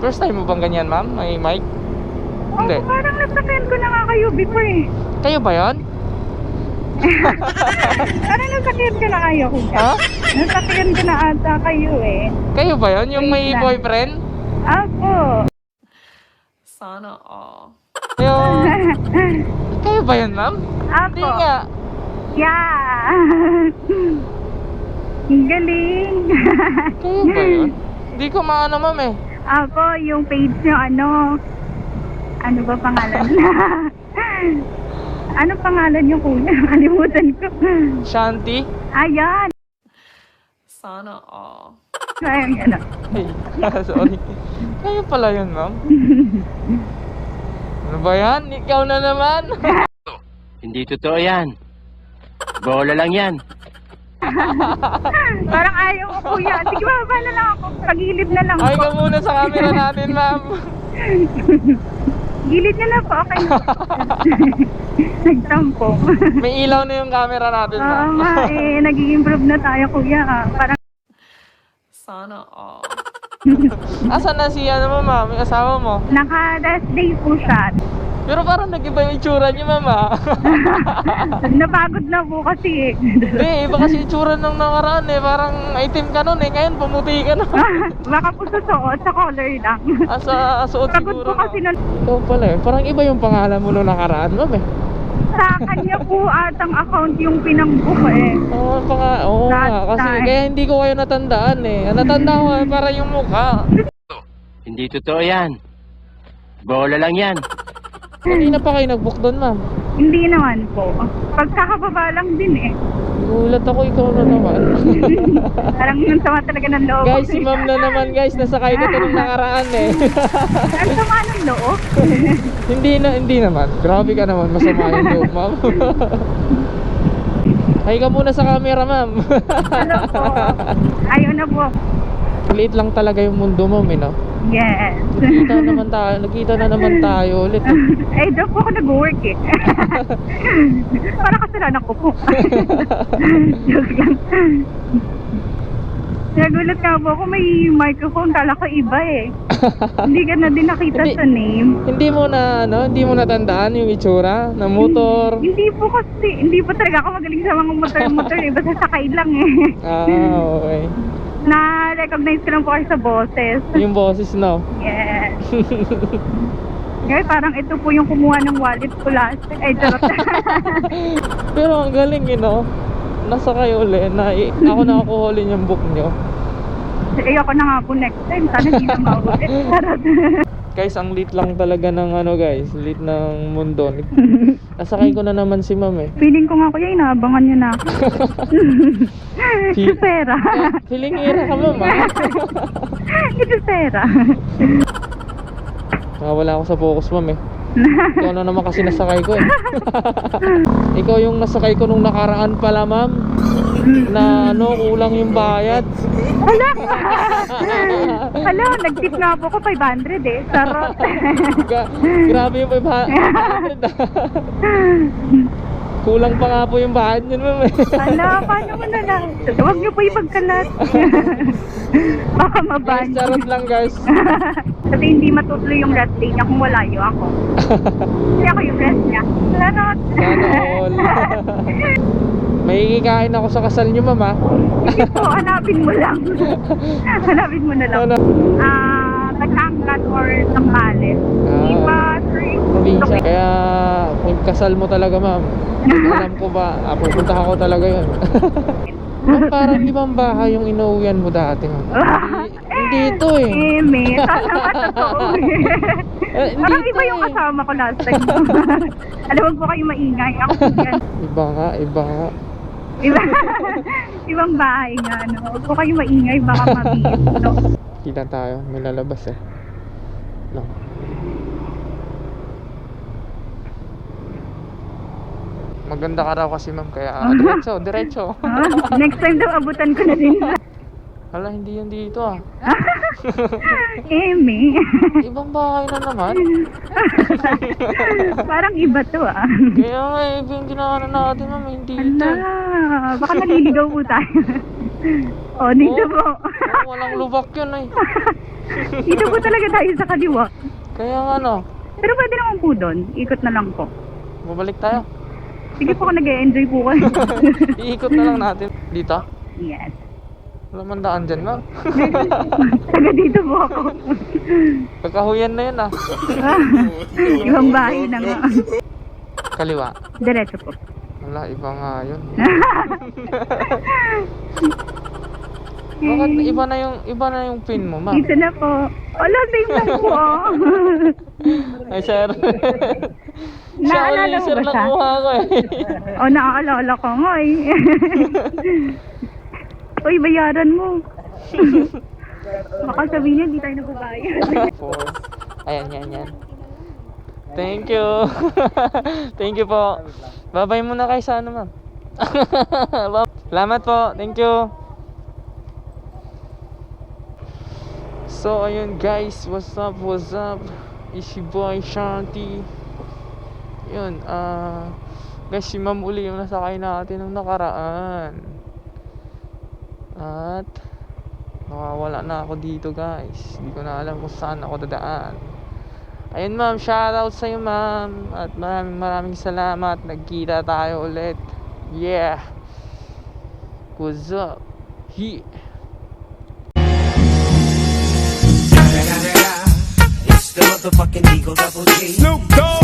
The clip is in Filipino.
First time mo bang ganyan, ma'am? May mic? Hindi. Oh, parang nasakyan ko na nga kayo before eh. Kayo ba yan? Parang nasakyan ko na kayo, kuya. Ha? Nasakyan ko na ata kayo eh. Kayo ba yan? Yung may Wait lang. boyfriend? Ako. Sana all. Kayo ba yan, ma'am? Ako. Hindi nga. Yeah. Ang galing. Kayo ba yun? Hindi ko maano, ma'am eh. Ako, yung page nyo, ano ba pangalan? Ano pangalan nyo, kuya? Kalimutan ko. Shanti? Ayan. Sana all. Ayan, Ay, sorry. Kayo pala yun, ma'am? Ano ba yan? Ikaw na naman? Hindi totoo yan. Bola lang yan. Parang ayaw ko, kuya. Sige, baba na lang ako. Pagilid na lang Ay po. ka muna sa camera natin, ma'am. Gilid na lang po. Okay na. Nagtampo. May ilaw na yung camera natin, Oo ma'am. nga, nag-i-improve na tayo, kuya. Parang Sana all. Asan na si ano mo, ma'am? Yung asawa mo? naka-rest day po siya. Pero parang nag-iba yung itsura niyo, ma'am, ah. Napagod na po kasi. Hindi, iba kasi itsura nung nakaraan eh. Parang itim ka nun eh. Ngayon, pumuti ka na. Baka po susuot sa color lang. Asa suot Pagod siguro, po kasi no? nun. Ikaw pala eh. Parang iba yung pangalan mo nung nakaraan, ma'am eh. Sa kanya po atang account yung pinangbook eh. Oo nga. Last Kasi time. kaya hindi ko kayo natandaan eh. Ang natanda ko eh, para yung mukha. Hindi totoo yan. Bola lang yan. Kanina pa kayo nag-book doon, ma'am. Hindi naman po. Pagkakababa lang din eh. Gulat ako, ikaw na naman. Parang yung sama talaga ng loob. Guys, si ma'am na naman, guys. Nasakay ko to nung nakaraan eh. Ang sama ng loob. Hindi naman. Grabe ka naman. Masama yung loob, ma'am. Ay ka muna sa camera, ma'am. Ano po? Ayaw na po. Liit lang talaga yung mundo, ma'am, eh, no? Yes. Nagkita na naman tayo ulit. Eh, doon po ako nag-work eh. Para kasalanan ko po. Joke lang. Nagulat nga po ako, may microphone. Kala ko iba eh. Hindi ka na din nakita Hindi. sa name. Hindi mo natandaan yung itsura ng motor. Hindi po kasi, hindi po talaga ako magaling sa mga motor-motor eh. Basta sakay lang eh. Okay. Na-recognize ko lang po kayo sa boses. Yung boses, no? Yes. Ngayon parang ito po yung kumuha ng wallet ko last. Ay, charot. Pero ang galing, no? Nasa kayo ulit na ako nakakuhulin yung book nyo. Eh, ako na nga po next time. Sana hindi na maulit. Charot. Guys, ang lit lang talaga ng guys, lit ng mundo. Nasakay ko na naman si ma'am eh. Feeling ko nga kuya, inaabangan niyo na ako. Ito pera. Feeling ira ka, ma'am, ah. Ito pera. Wala ako sa focus, ma'am eh. Ikaw na naman kasi nasakay ko eh. Ikaw yung nasakay ko nung nakaraan pala, ma'am. Na kulang yung bayad. Hala! Hala, nag-tip nga po ko 500 eh. Sarot. Grabe yung 500. Kulang pa nga po yung bayad yun, ma'am eh. Hala, paano mo na lang? Huwag niyo po ipagkalat. Baka Guys, maban. charot lang, guys. Kasi hindi matutuloy yung rest day niya kung wala yung ako. Kasi ako yung rest niya. Sarot. Sana all. May kikain ako sa kasal niyo, ma'am, ah. Sige po, hanapin mo lang. Hanapin mo na lang. Ano? Nag-angkat or Sambales. Iba, sir. Probinsya. Kaya kung kasal mo talaga, ma'am, alam ko ba, pupunta ako talaga yun. Ma'am, parang ibang bahay yung inuwian mo dati, ma'am. Hindi ito eh. May sana matotoo. Parang iba yung eh. kasama ko last time. Alam, huwag po kayo maingay. Ako po yan. Iba nga. Iba, ibang bahay nga, no? Huwag po kayo maingay, baka mabihis, no? Kita tayo, may lalabas eh. No. Maganda ka raw kasi, ma'am, kaya diretso. Next time daw, abutan ko na din. Hala, hindi yan dito ah. May. Ibang bahay na naman. Parang iba to ah. Kaya nga, iba yung ginagawa natin, ma'am, hindi dito. Ala, baka naliligaw po tayo. O, dito po. Walang lubak yun eh. Dito po talaga tayo sa kaliwa. Kaya nga no, Pero pwede naman po doon. Ikot na lang po. babalik tayo. Sige po, nag-e-enjoy po kayo. Iikot na lang natin. Dito? Yes. Wala man daan dyan, ma'am. Taga dito po ako. Pagkahuyan na yun ah. Ibang bahay na nga. Kaliwa. Diretso po. Wala, iba nga yun. Bakit iba na yung pin mo, ma'am? Dito na po. Ala, same lang po. Ay, sir. Naalala mo sir, ba siya? nakuha ko eh. O, naaalala ko nga eh. Uy, bayaran mo. Baka sabihin niya, hindi tayo nagbabayad. Ayan, yan. Thank you. Thank you po. Babay muna kayo sa ano, ma'am. Salamat po. Thank you. So, ayun guys. What's up? It's your boy Shanti. Yun, guys, si ma'am uli yung nasakay natin nung nakaraan. At nawawala na ako dito guys. Hindi ko na alam kung saan ako dadaan. Ayun ma'am, shoutout sa iyo ma'am. At maraming salamat. Nagkita tayo ulit. Yeah. What's up? It's the motherfucking Eagle Double G. Snoop Dogg.